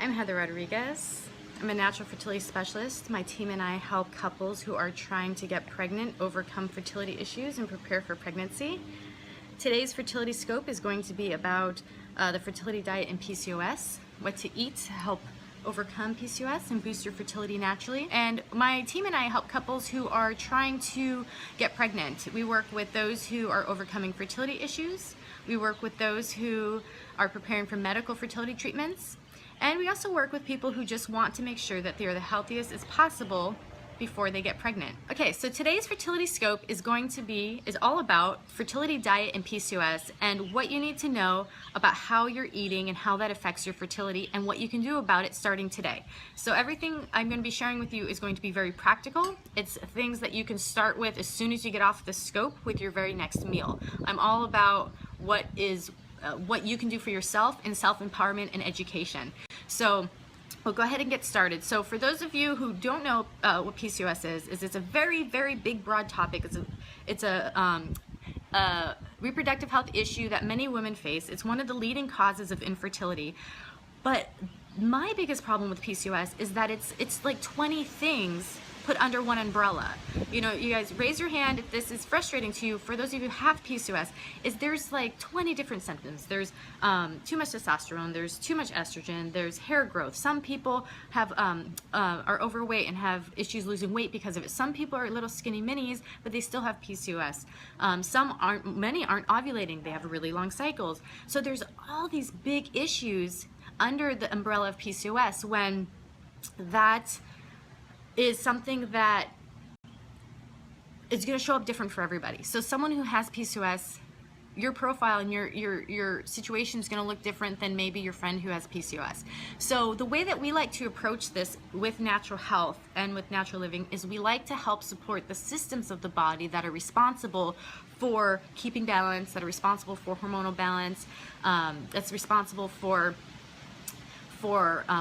I'm Heather Rodriguez. I'm a natural fertility specialist. My team and I help couples who are trying to get pregnant overcome fertility issues and prepare for pregnancy. Today's fertility scope is going to be about the fertility diet and PCOS, what to eat to help overcome PCOS and boost your fertility naturally. And my team and I help couples who are trying to get pregnant. We work with those who are overcoming fertility issues. We work with those who are preparing for medical fertility treatments. And we also work with people who just want to make sure that they are the healthiest as possible before they get pregnant. Okay, so today's fertility scope is all about fertility diet and PCOS and what you need to know about how you're eating and how that affects your fertility and what you can do about it starting today. So everything I'm going to be sharing with you is going to be very practical. It's things that you can start with as soon as you get off the scope with your very next meal. I'm all about what you can do for yourself in self-empowerment and education. So we'll go ahead and get started. So for those of you who don't know what PCOS is it's a very, very big, broad topic. It's a reproductive health issue that many women face. It's one of the leading causes of infertility. But my biggest problem with PCOS is that it's like 20 things put under one umbrella. You know, you guys raise your hand if this is frustrating to you. For those of you who have PCOS, there's like 20 different symptoms. There's too much testosterone, there's too much estrogen, there's hair growth. Some people have are overweight and have issues losing weight because of it. Some people are little skinny minis, but they still have PCOS. Many aren't ovulating. They have really long cycles. So there's all these big issues under the umbrella of PCOS when that is something that is going to show up different for everybody. So someone who has PCOS, your profile and your situation is going to look different than maybe your friend who has PCOS. So the way that we like to approach this with natural health and with natural living is we like to help support the systems of the body that are responsible for keeping balance, that are responsible for hormonal balance, that's responsible for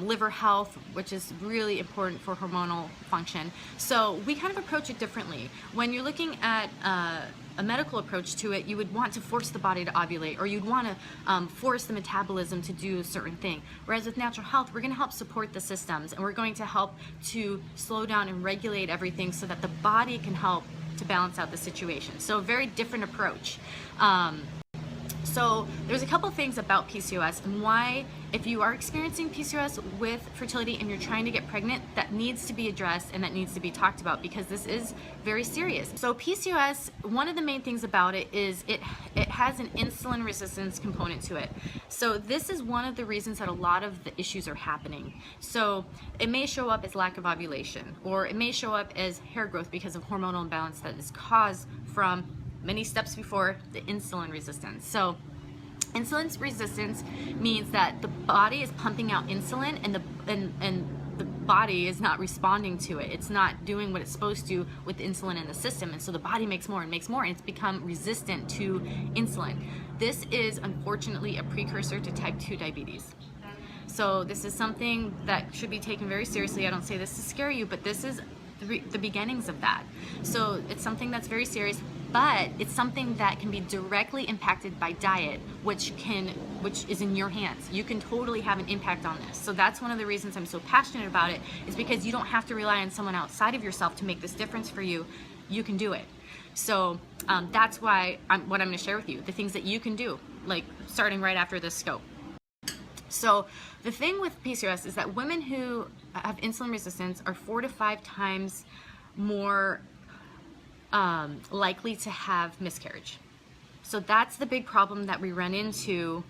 liver health, which is really important for hormonal function. So we kind of approach it differently. When you're looking at a medical approach to it, you would want to force the body to ovulate, or you'd want to force the metabolism to do a certain thing. Whereas with natural health, we're going to help support the systems, and we're going to help to slow down and regulate everything so that the body can help to balance out the situation. So a very different approach. So there's a couple things about PCOS and why, if you are experiencing PCOS with fertility and you're trying to get pregnant, that needs to be addressed and that needs to be talked about, because this is very serious. So PCOS, one of the main things about it is it has an insulin resistance component to it. So this is one of the reasons that a lot of the issues are happening. So it may show up as lack of ovulation, or it may show up as hair growth because of hormonal imbalance that is caused from many steps before the insulin resistance. So insulin resistance means that the body is pumping out insulin and the body is not responding to it. It's not doing what it's supposed to with the insulin in the system, and so the body makes more and it's become resistant to insulin. This is unfortunately a precursor to type 2 diabetes. So this is something that should be taken very seriously. I don't say this to scare you, but this is the beginnings of that. So it's something that's very serious, but it's something that can be directly impacted by diet, which is in your hands. You can totally have an impact on this. So that's one of the reasons I'm so passionate about it, is because you don't have to rely on someone outside of yourself to make this difference for you. You can do it. So that's why what I'm going to share with you, the things that you can do, like starting right after this scope. So the thing with PCOS is that women who have insulin resistance are 4 to 5 times more likely to have miscarriage. So that's the big problem that we run into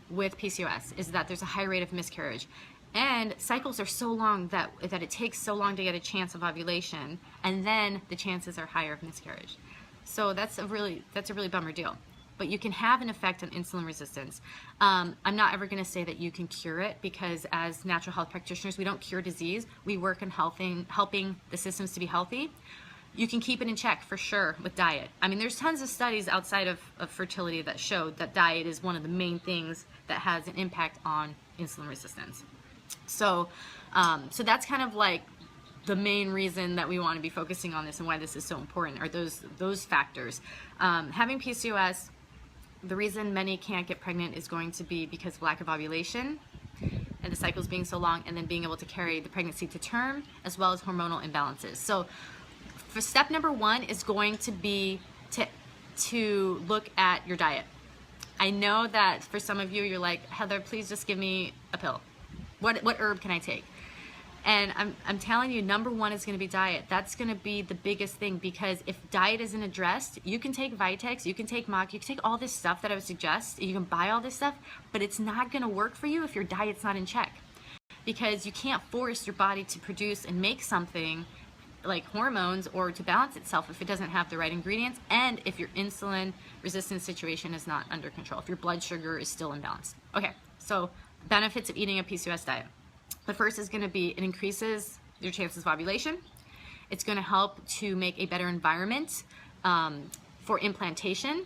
with PCOS, is that there's a high rate of miscarriage. And cycles are so long that it takes so long to get a chance of ovulation, and then the chances are higher of miscarriage. So that's a really bummer deal. But you can have an effect on insulin resistance. I'm not ever going to say that you can cure it, because as natural health practitioners, we don't cure disease. We work on helping the systems to be healthy. You can keep it in check for sure with diet. I mean, there's tons of studies outside of fertility that show that diet is one of the main things that has an impact on insulin resistance. So, so that's kind of like the main reason that we want to be focusing on this and why this is so important, are those factors. Having PCOS, the reason many can't get pregnant is going to be because of lack of ovulation. and the cycles being so long, and then being able to carry the pregnancy to term, as well as hormonal imbalances. So for step number 1 is going to be to look at your diet. I know that for some of you, you're like, Heather, please just give me a pill. What herb can I take? And I'm telling you, number 1 is going to be diet. That's going to be the biggest thing, because if diet isn't addressed, you can take Vitex, you can take Mock, you can take all this stuff that I would suggest, you can buy all this stuff, but it's not going to work for you if your diet's not in check, because you can't force your body to produce and make something like hormones or to balance itself if it doesn't have the right ingredients, and if your insulin resistance situation is not under control, if your blood sugar is still imbalanced. Okay, so benefits of eating a PCOS diet. The first is going to be, it increases your chances of ovulation. It's going to help to make a better environment for implantation.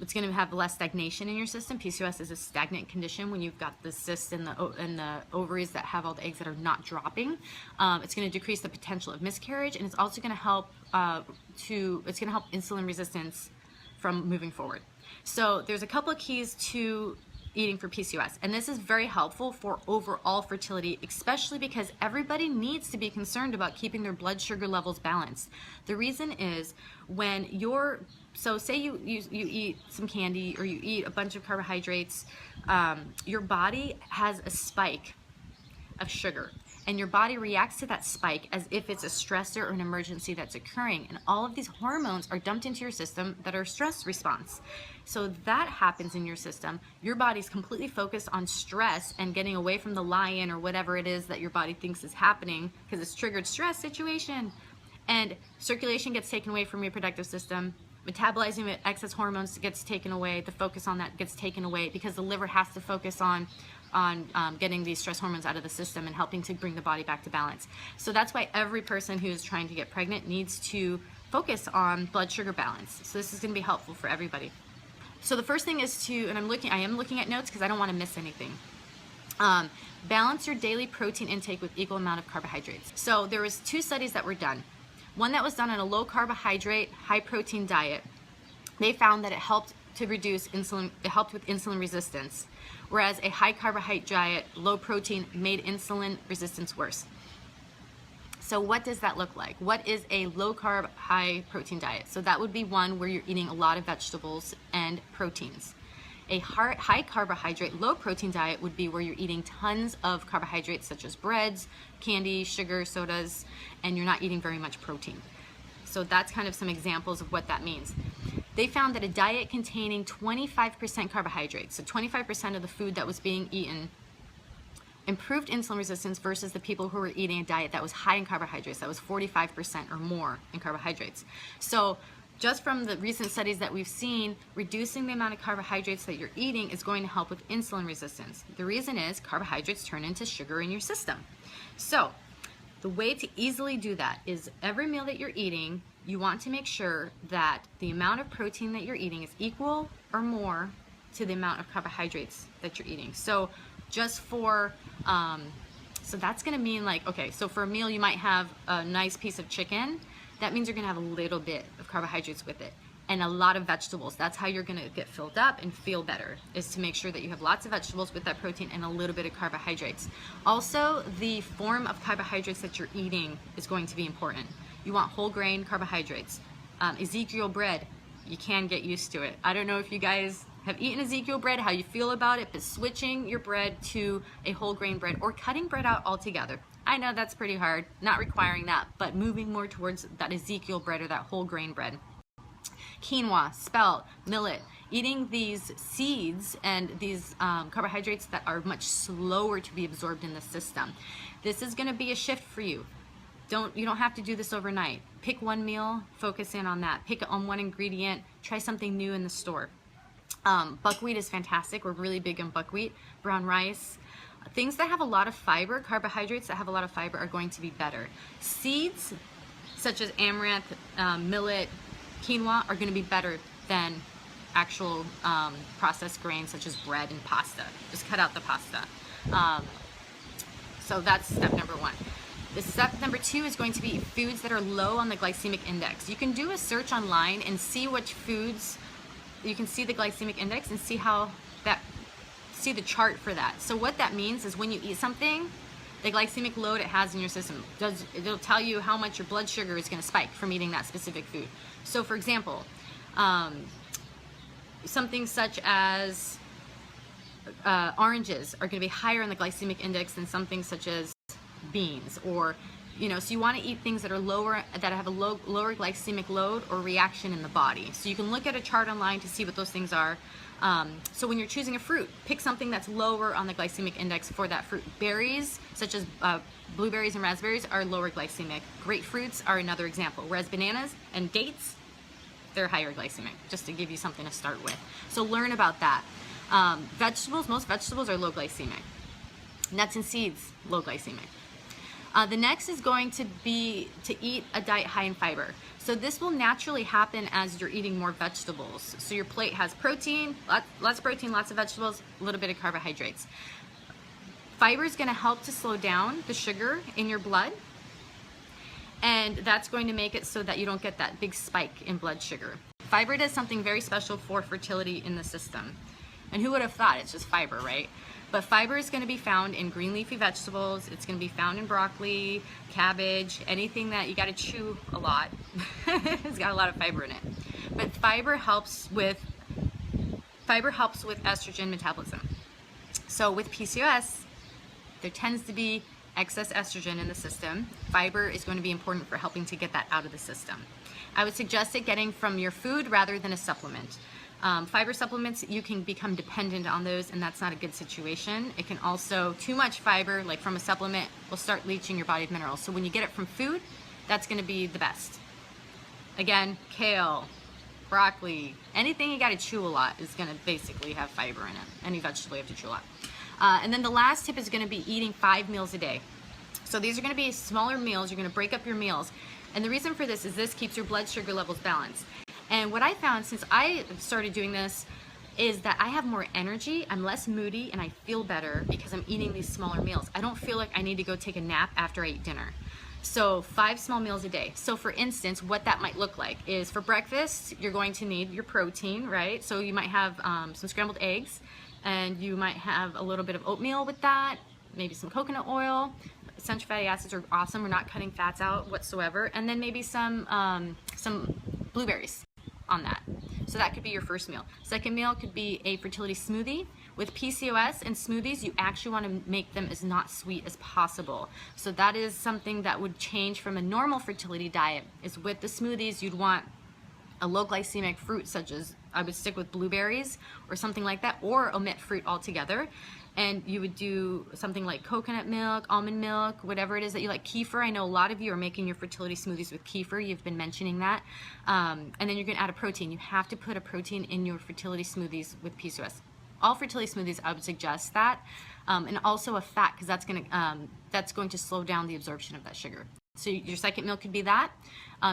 It's going to have less stagnation in your system. PCOS is a stagnant condition when you've got the cysts in the ovaries that have all the eggs that are not dropping. It's going to decrease the potential of miscarriage, and it's also going to help insulin resistance from moving forward. So there's a couple of keys to eating for PCOS, and this is very helpful for overall fertility, especially because everybody needs to be concerned about keeping their blood sugar levels balanced. The reason is, when so say you eat some candy or you eat a bunch of carbohydrates, your body has a spike of sugar, and your body reacts to that spike as if it's a stressor or an emergency that's occurring, and all of these hormones are dumped into your system that are stress response. So that happens in your system. Your body's completely focused on stress and getting away from the lie-in or whatever it is that your body thinks is happening, because it's triggered stress situation, and circulation gets taken away from your reproductive system. Metabolizing with excess hormones gets taken away. The focus on that gets taken away, because the liver has to focus on getting these stress hormones out of the system and helping to bring the body back to balance. So that's why every person who is trying to get pregnant needs to focus on blood sugar balance. So this is going to be helpful for everybody. So the first thing is I am looking at notes because I don't want to miss anything. Balance your daily protein intake with equal amount of carbohydrates. So there was 2 studies that were done. One that was done on a low carbohydrate, high protein diet. They found that it helped to reduce insulin, it helped with insulin resistance, whereas a high carbohydrate diet, low protein, made insulin resistance worse. So what does that look like? What is a low carb, high protein diet? So that would be one where you're eating a lot of vegetables and proteins. A high carbohydrate, low protein diet would be where you're eating tons of carbohydrates such as breads, candy, sugar, sodas, and you're not eating very much protein. So that's kind of some examples of what that means. They found that a diet containing 25% carbohydrates, so 25% of the food that was being eaten, improved insulin resistance versus the people who were eating a diet that was high in carbohydrates, that was 45% or more in carbohydrates. So just from the recent studies that we've seen, reducing the amount of carbohydrates that you're eating is going to help with insulin resistance. The reason is carbohydrates turn into sugar in your system. So the way to easily do that is every meal that you're eating, you want to make sure that the amount of protein that you're eating is equal or more to the amount of carbohydrates that you're eating. So just for, so that's gonna mean like, okay, so for a meal you might have a nice piece of chicken. That means you're gonna have a little bit of carbohydrates with it and a lot of vegetables. That's how you're gonna get filled up and feel better, is to make sure that you have lots of vegetables with that protein and a little bit of carbohydrates. Also, the form of carbohydrates that you're eating is going to be important. You want whole grain carbohydrates. Ezekiel bread, you can get used to it. I don't know if you guys have eaten Ezekiel bread, how you feel about it, but switching your bread to a whole grain bread or cutting bread out altogether. I know that's pretty hard, not requiring that, but moving more towards that Ezekiel bread or that whole grain bread. Quinoa, spelt, millet, eating these seeds and these carbohydrates that are much slower to be absorbed in the system. This is gonna be a shift for you. You don't have to do this overnight. Pick one meal, focus in on that. Pick on one ingredient, try something new in the store. Buckwheat is fantastic. We're really big on buckwheat. Brown rice. Things that have a lot of fiber, carbohydrates that have a lot of fiber, are going to be better. Seeds such as amaranth, millet, quinoa are going to be better than actual processed grains such as bread and pasta. Just cut out the pasta. So that's step number 1. The step number 2 is going to be foods that are low on the glycemic index. You can do a search online and see which foods, you can see the glycemic index and see how that see the chart for that. So what that means is when you eat something, the glycemic load it has in your system, it'll tell you how much your blood sugar is going to spike from eating that specific food. So for example, something such as oranges are going to be higher in the glycemic index than something such as beans, or so you want to eat things that are lower, that have a lower glycemic load or reaction in the body. So you can look at a chart online to see what those things are. So when you're choosing a fruit, pick something that's lower on the glycemic index for that fruit. Berries, such as blueberries and raspberries, are lower glycemic. Grapefruits are another example, whereas bananas and dates, they're higher glycemic, just to give you something to start with. So learn about that. Vegetables, most vegetables are low glycemic. Nuts and seeds, low glycemic. The next is going to be to eat a diet high in fiber. So this will naturally happen as you're eating more vegetables. So your plate has protein, lots of protein, lots of vegetables, a little bit of carbohydrates. Fiber is going to help to slow down the sugar in your blood, and that's going to make it so that you don't get that big spike in blood sugar. Fiber does something very special for fertility in the system. And who would have thought? It's just fiber, right? But fiber is going to be found in green leafy vegetables. It's going to be found in broccoli, cabbage, anything that you got to chew a lot. It's got a lot of fiber in it. But fiber helps with estrogen metabolism. So with PCOS, there tends to be excess estrogen in the system. Fiber is going to be important for helping to get that out of the system. I would suggest it getting from your food rather than a supplement. Fiber supplements, you can become dependent on those, and that's not a good situation. It can also, too much fiber, like from a supplement, will start leaching your body of minerals. So when you get it from food, that's going to be the best. Again, kale, broccoli, anything you got to chew a lot is going to basically have fiber in it. Any vegetable you have to chew a lot. And then the last tip is going to be eating 5 meals a day. So these are going to be smaller meals. You're going to break up your meals. And the reason for this is this keeps your blood sugar levels balanced. And what I found since I started doing this is that I have more energy, I'm less moody, and I feel better because I'm eating these smaller meals. I don't feel like I need to go take a nap after I eat dinner. So 5 small meals a day. So for instance, what that might look like is for breakfast, you're going to need your protein, right? So you might have some scrambled eggs, and you might have a little bit of oatmeal with that, maybe some coconut oil. Essential fatty acids are awesome. We're not cutting fats out whatsoever. And then maybe some blueberries on that. So that could be your first meal. Second meal could be a fertility smoothie. With PCOS and smoothies, you actually want to make them as not sweet as possible. So that is something that would change from a normal fertility diet. Is with the smoothies, you'd want a low glycemic fruit, such as, I would stick with blueberries or something like that, or omit fruit altogether. And you would do something like coconut milk, almond milk, whatever it is that you like. Kefir, I know a lot of you are making your fertility smoothies with kefir. You've been mentioning that. And then you're going to add a protein. You have to put a protein in your fertility smoothies with PCOS. All fertility smoothies, I would suggest that. And also a fat, because that's going to slow down the absorption of that sugar. So your second meal could be that.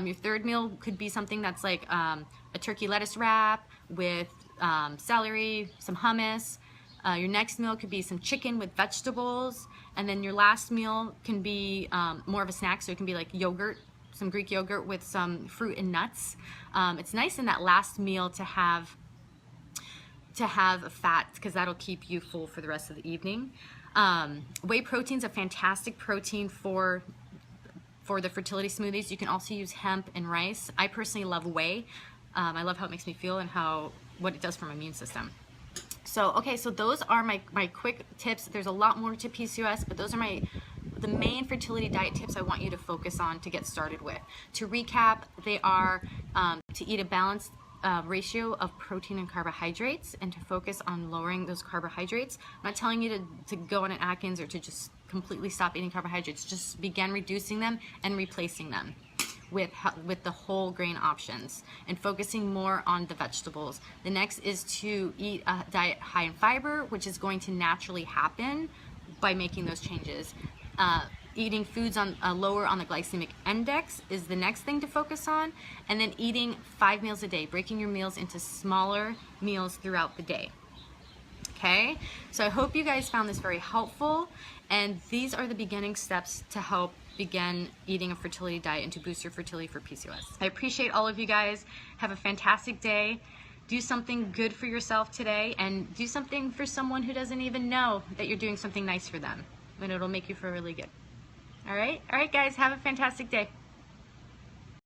Your third meal could be something that's like a turkey lettuce wrap with celery, some hummus. Your next meal could be some chicken with vegetables, and then your last meal can be more of a snack, so it can be like yogurt, some Greek yogurt with some fruit and nuts. It's nice in that last meal to have a fat, because that'll keep you full for the rest of the evening. Whey protein's a fantastic protein for the fertility smoothies. You can also use hemp and rice. I personally love whey. I love how it makes me feel and what it does for my immune system. So, okay, so those are my quick tips. There's a lot more to PCOS, but those are the main fertility diet tips I want you to focus on to get started with. To recap, they are to eat a balanced ratio of protein and carbohydrates, and to focus on lowering those carbohydrates. I'm not telling you to go on an Atkins or to just completely stop eating carbohydrates. Just begin reducing them and replacing them with the whole grain options, and focusing more on the vegetables. The next is to eat a diet high in fiber, which is going to naturally happen by making those changes. Eating foods lower on the glycemic index is the next thing to focus on, and then eating 5 meals a day, breaking your meals into smaller meals throughout the day. Okay, so I hope you guys found this very helpful, and these are the beginning steps to help begin eating a fertility diet and to boost your fertility for PCOS. I appreciate all of you guys. Have a fantastic day. do something good for yourself today, and do something for someone who doesn't even know that you're doing something nice for them, and it'll make you feel really good. All right, guys, have a fantastic day.